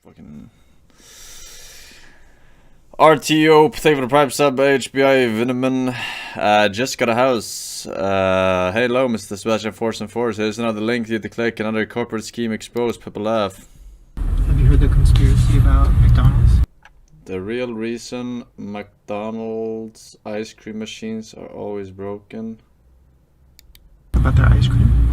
Fucking RTO, thank you for the prime sub, HBI, Vinaman, just got a house. Hello, Mr. Sebastian Forsen Force. Here's another link you have to click. Another corporate scheme exposed. People laugh. Have you heard the conspiracy about McDonald's? The real reason McDonald's ice cream machines are always broken. About their ice cream?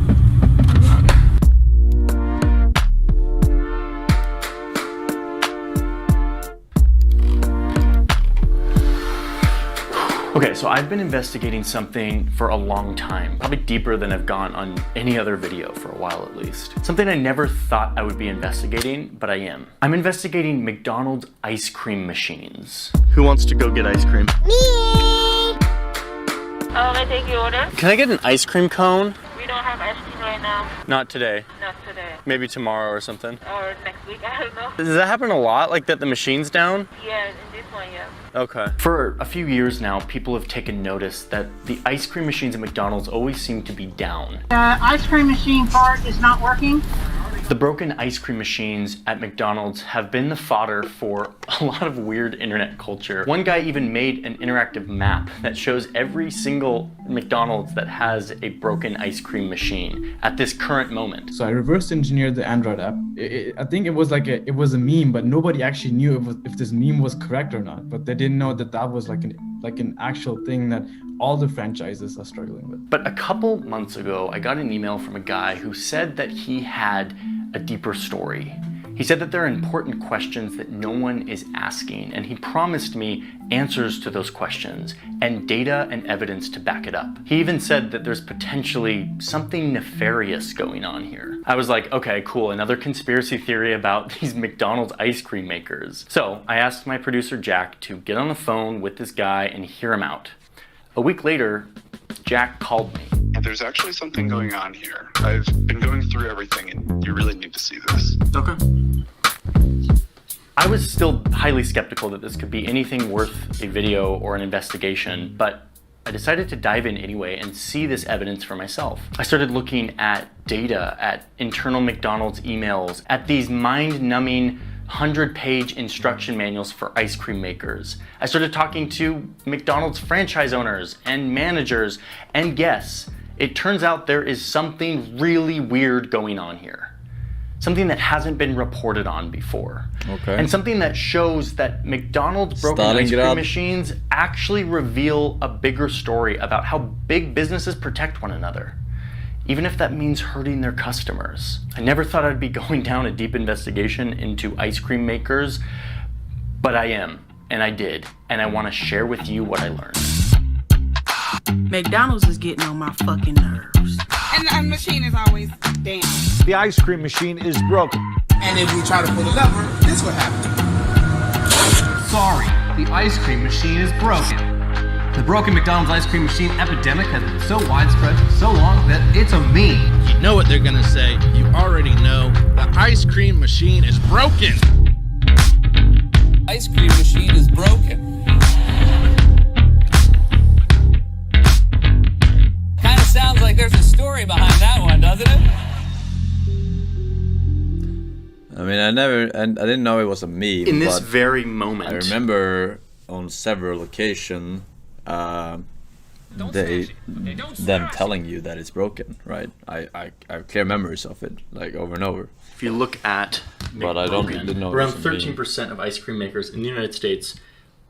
Okay, so I've been investigating something for a long time, probably deeper than I've gone on any other video for a while at least. Something I never thought I would be investigating, but I am. I'm investigating McDonald's ice cream machines. Who wants to go get ice cream? Me! May I take your order? Can I get an ice cream cone? We don't have ice cream right now. Not today. Not today. Maybe tomorrow or something. Or next week, I don't know. Does that happen a lot, like that the machine's down? Yeah, in this one, yeah. Okay. For a few years now, people have taken notice that the ice cream machines at McDonald's always seem to be down. The ice cream machine part is not working. The broken ice cream machines at McDonald's have been the fodder for a lot of weird internet culture. One guy even made an interactive map that shows every single McDonald's that has a broken ice cream machine at this current moment. So I reverse engineered the Android app. I think it was like it was a meme, but nobody actually knew if this meme was correct or not. But they didn't know that that was like an actual thing that all the franchises are struggling with. But a couple months ago, I got an email from a guy who said that he had a deeper story. He said that there are important questions that no one is asking, and he promised me answers to those questions and data and evidence to back it up. He even said that there's potentially something nefarious going on here. I was like, okay, cool, another conspiracy theory about these McDonald's ice cream makers. So I asked my producer Jack to get on the phone with this guy and hear him out. A week later, Jack called me. There's actually something going on here. I've been going through everything and you really need to see this. Okay. I was still highly skeptical that this could be anything worth a video or an investigation, but I decided to dive in anyway and see this evidence for myself. I started looking at data, at internal McDonald's emails, at these mind-numbing 100-page instruction manuals for ice cream makers. I started talking to McDonald's franchise owners and managers and guests. It turns out there is something really weird going on here. Something that hasn't been reported on before. Okay. And something that shows that McDonald's broken ice cream machines actually reveal a bigger story about how big businesses protect one another, even if that means hurting their customers. I never thought I'd be going down a deep investigation into ice cream makers, but I am, and I did, and I want to share with you what I learned. McDonald's is getting on my fucking nerves. And the machine is always down. The ice cream machine is broken. And if we try to pull the lever, this will happen. Sorry, the ice cream machine is broken. The broken McDonald's ice cream machine epidemic has been so widespread for so long that it's a meme. You know what they're gonna say. You already know. The ice cream machine is broken. Ice cream machine is broken. Kind of sounds like there's a story behind that one, doesn't it? I mean, I didn't know it was a meme. In this but very moment, I remember on several occasions them telling you that it's broken, right? I have clear memories of it, like over and over. If you look at but I didn't know around 13% of ice cream makers in the United States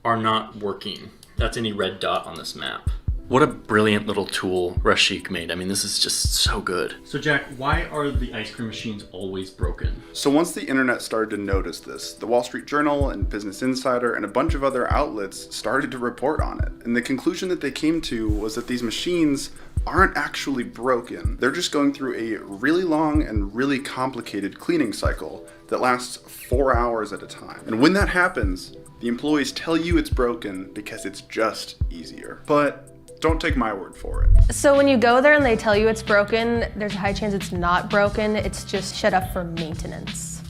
are not working. That's any red dot on this map. What a brilliant little tool Rashik made. I mean, this is just so good. So Jack, why are the ice cream machines always broken? So once the internet started to notice this, the Wall Street Journal and Business Insider and a bunch of other outlets started to report on it. And the conclusion that they came to was that these machines aren't actually broken. They're just going through a really long and really complicated cleaning cycle that lasts 4 hours at a time. And when that happens, the employees tell you it's broken because it's just easier. But don't take my word for it. So when you go there and they tell you it's broken, there's a high chance it's not broken, it's just shut up for maintenance.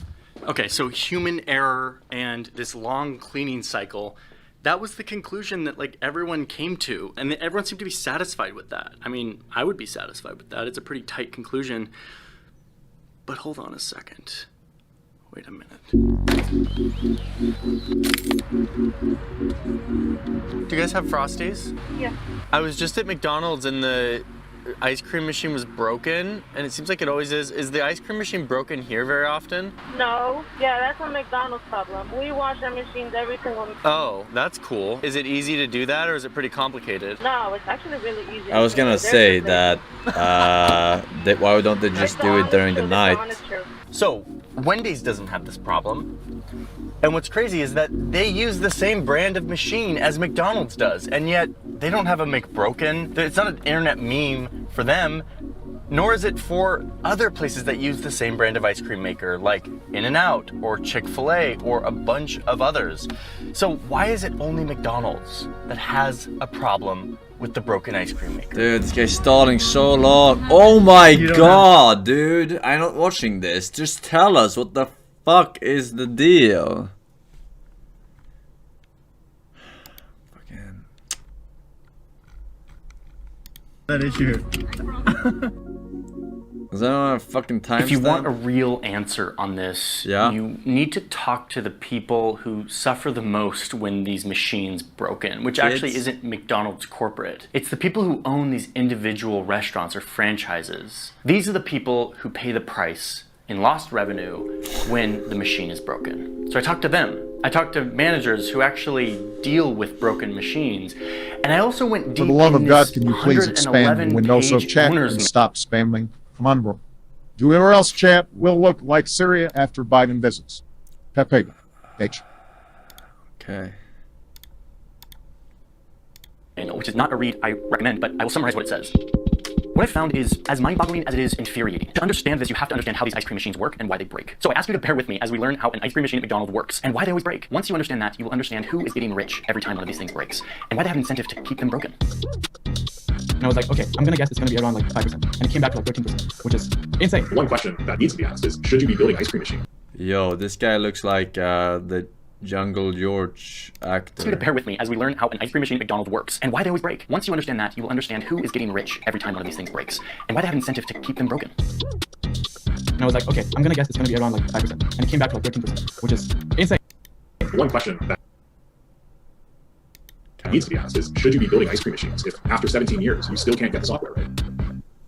Okay, so human error and this long cleaning cycle, that was the conclusion that like everyone came to, and everyone seemed to be satisfied with that. I mean, I would be satisfied with that. It's a pretty tight conclusion. But hold on a second. Wait a minute. Do you guys have Frosties? Yeah. I was just at McDonald's and the ice cream machine was broken, and it seems like it always is. Is the ice cream machine broken here very often? No. Yeah, that's a McDonald's problem. We wash our machines every single week. Oh, that's cool. Is it easy to do that, or is it pretty complicated? No, it's actually really easy. I was gonna say that, why don't they just do it during the night? So, Wendy's doesn't have this problem. And what's crazy is that they use the same brand of machine as McDonald's does, and yet they don't have a McBroken. It's not an internet meme for them, nor is it for other places that use the same brand of ice cream maker, like In-N-Out or Chick-fil-A or a bunch of others. So why is it only McDonald's that has a problem with the broken ice cream maker? Dude, this guy's stalling so long. Oh my god, dude. I'm not watching this. Just tell us what the fuck is the deal. Fucking. That issue. Is that on a fucking timestamp? If you want a real answer on this, you need to talk to the people who suffer the most when these machines broken, which actually isn't McDonald's corporate. It's the people who own these individual restaurants or franchises. These are the people who pay the price in lost revenue when the machine is broken. So I talked to them. I talked to managers who actually deal with broken machines. And I also went deep. For the love in of God, this can you please expand the windows of chat and stop spamming? Come on, bro. Do whatever else chat will look like Syria after Biden visits. Pepe. H. Okay. Which is not a read I recommend, but I will summarize what it says. What I found is as mind-boggling as it is infuriating. To understand this, you have to understand how these ice cream machines work and why they break. So I ask you to bear with me as we learn how an ice cream machine at McDonald's works and why they always break. Once you understand that, you will understand who is getting rich every time one of these things breaks and why they have incentive to keep them broken. And I was like, okay, I'm gonna guess it's gonna be around like 5%. And it came back to like 13%, which is insane. One question that needs to be asked is, should you be building ice cream machine? Yo, this guy looks like the Jungle George actor. So to bear with me as we learn how an ice cream machine at McDonald's works and why they always break. Once you understand that, you will understand who is getting rich every time one of these things breaks and why they have incentive to keep them broken. And I was like, okay, I'm gonna guess it's gonna be around like 5%. And it came back to like 13%, which is insane. One question that needs to be asked is, should you be building ice cream machines if after 17 years you still can't get the software right?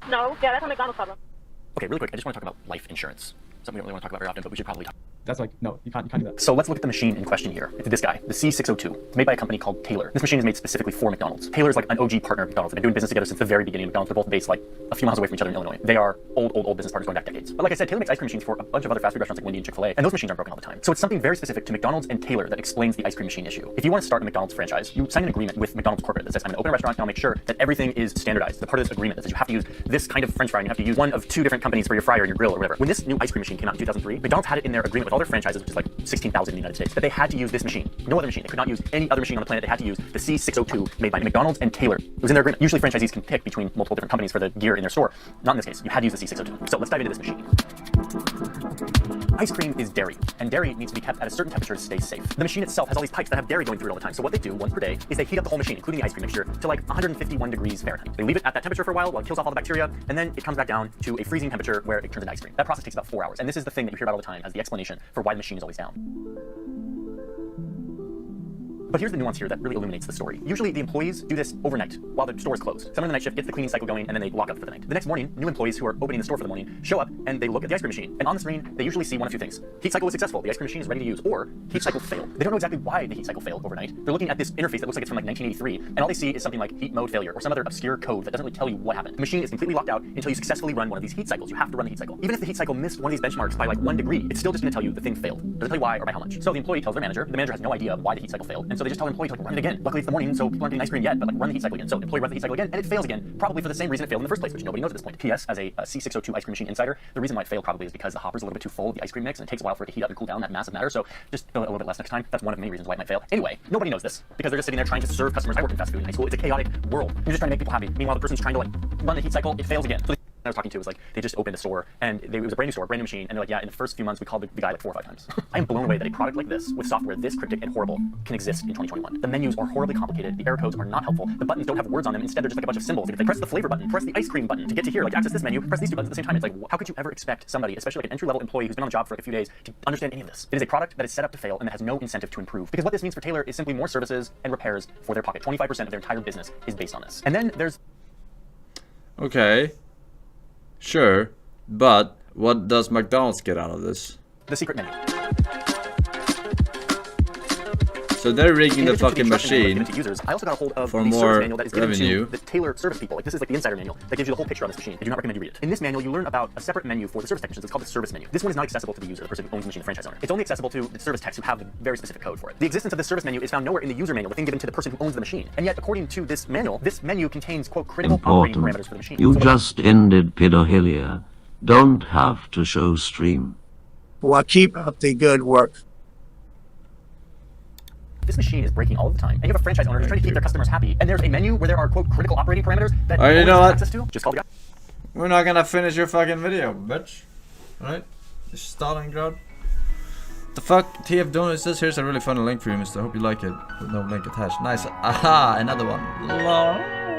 No, yeah, that's a McDonald's problem. Okay, really quick, I just want to talk about life insurance. Something we don't really want to talk about very often, but we should probably talk. That's like, no, you can't do that. So let's look at the machine in question here. It's this guy, the C602. It's made by a company called Taylor. This machine is made specifically for McDonald's. Taylor is like an OG partner of McDonald's. They've been doing business together since the very beginning of McDonald's. They're both based like a few miles away from each other in Illinois. They are old business partners going back decades. But like I said, Taylor makes ice cream machines for a bunch of other fast food restaurants like Wendy's and Chick-fil-A, and those machines aren't broken all the time. So it's something very specific to McDonald's and Taylor that explains the ice cream machine issue. If you want to start a McDonald's franchise, you sign an agreement with McDonald's corporate that says, I'm going to open a restaurant and I'll make sure that everything is standardized. The part of this agreement that says you have to use this kind of French fry and you have to use one of 2 different companies for your fryer and your grill or whatever. When this new ice cream machine came out in 2003, McDonald's had it in their agreement with all their franchises, which is like 16,000 in the United States, that they had to use this machine. No other machine. They could not use any other machine on the planet. They had to use the C602 made by McDonald's and Taylor. It was in their agreement. Usually franchisees can pick between multiple different companies for the gear in their store. Not in this case. You had to use the C602. So let's dive into this machine. Ice cream is dairy, and dairy needs to be kept at a certain temperature to stay safe. The machine itself has all these pipes that have dairy going through it all the time. So what they do once per day is they heat up the whole machine, including the ice cream mixture, to like 151 degrees Fahrenheit. They leave it at that temperature for a while it kills off all the bacteria, and then it comes back down to a freezing temperature where it turns into ice cream. That process takes about 4 hours, and this is the thing that you hear about all the time as the explanation for why the machine is always down. But here's the nuance here that really illuminates the story. Usually the employees do this overnight while the store is closed. Someone in the night shift gets the cleaning cycle going and then they lock up for the night. The next morning, new employees who are opening the store for the morning show up and they look at the ice cream machine. And on the screen, they usually see one of 2 things. Heat cycle was successful, the ice cream machine is ready to use, or heat cycle failed. They don't know exactly why the heat cycle failed overnight. They're looking at this interface that looks like it's from like 1983, and all they see is something like heat mode failure or some other obscure code that doesn't really tell you what happened. The machine is completely locked out until you successfully run one of these heat cycles. You have to run the heat cycle. Even if the heat cycle missed one of these benchmarks by like 1 degree, it's still just going to tell you the thing failed. It doesn't tell you why or by how much. So the employee tells their manager. The manager has no idea why the heat cycle failed, and so they just tell the employee to like run it again. Luckily it's the morning, so people aren't getting ice cream yet, but like run the heat cycle again. So the employee runs the heat cycle again, and it fails again, probably for the same reason it failed in the first place, which nobody knows at this point. P.S. As a C602 ice cream machine insider, the reason why it failed probably is because the hopper's a little bit too full of the ice cream mix, and it takes a while for it to heat up and cool down that massive matter. So just a little bit less next time. That's one of many reasons why it might fail. Anyway, nobody knows this because they're just sitting there trying to serve customers. I worked in fast food in high school. It's a chaotic world. You're just trying to make people happy. Meanwhile, the person's trying to like run the heat cycle. It fails again. So I was talking to was like, they just opened a store, and it was a brand new store, brand new machine, and they're like, yeah, in the first few months, we called the guy like 4 or 5 times. I am blown away that a product like this, with software this cryptic and horrible, can exist in 2021. The menus are horribly complicated, the error codes are not helpful, the buttons don't have words on them, instead they're just like a bunch of symbols. If they press the flavor button, press the ice cream button to get to here, like access this menu, press these 2 buttons at the same time. It's like, how could you ever expect somebody, especially like an entry-level employee who's been on the job for like a few days, to understand any of this? It is a product that is set up to fail and that has no incentive to improve. Because what this means for Taylor is simply more services and repairs for their pocket. 25% of their entire business is based on this. And then there's... Okay. Sure. But what does McDonald's get out of this? the secret menu. So they're rigging the fucking machine I also got a hold of for the more service manual that is given revenue. to the Taylor service people. Like, this is like the insider manual that gives you the whole picture on this machine. I do not recommend you read it. In this manual, you learn about a separate menu for the service technicians. It's called the service menu. This one is not accessible to the user, the person who owns the machine, the franchise owner. It's only accessible to the service techs who have a very specific code for it. The existence of this service menu is found nowhere in the user manual, the thing given to the person who owns the machine. And yet, according to this manual, this menu contains, quote, critical operating parameters for the machine. You just ended pedophilia. Don't have to show stream. Well, keep up the good work. This machine is breaking all the time, and you have a franchise owner who's trying to keep their customers happy, and there's a menu where there are, quote, critical operating parameters that you know no one what? has access to. Just call the guy. We're not gonna finish your fucking video, bitch. Alright? Stalingrad. The fuck? TF Donut says here's a really funny link for you, mister. Hope you like it. With no link attached. Nice. Aha! Another one. Lol.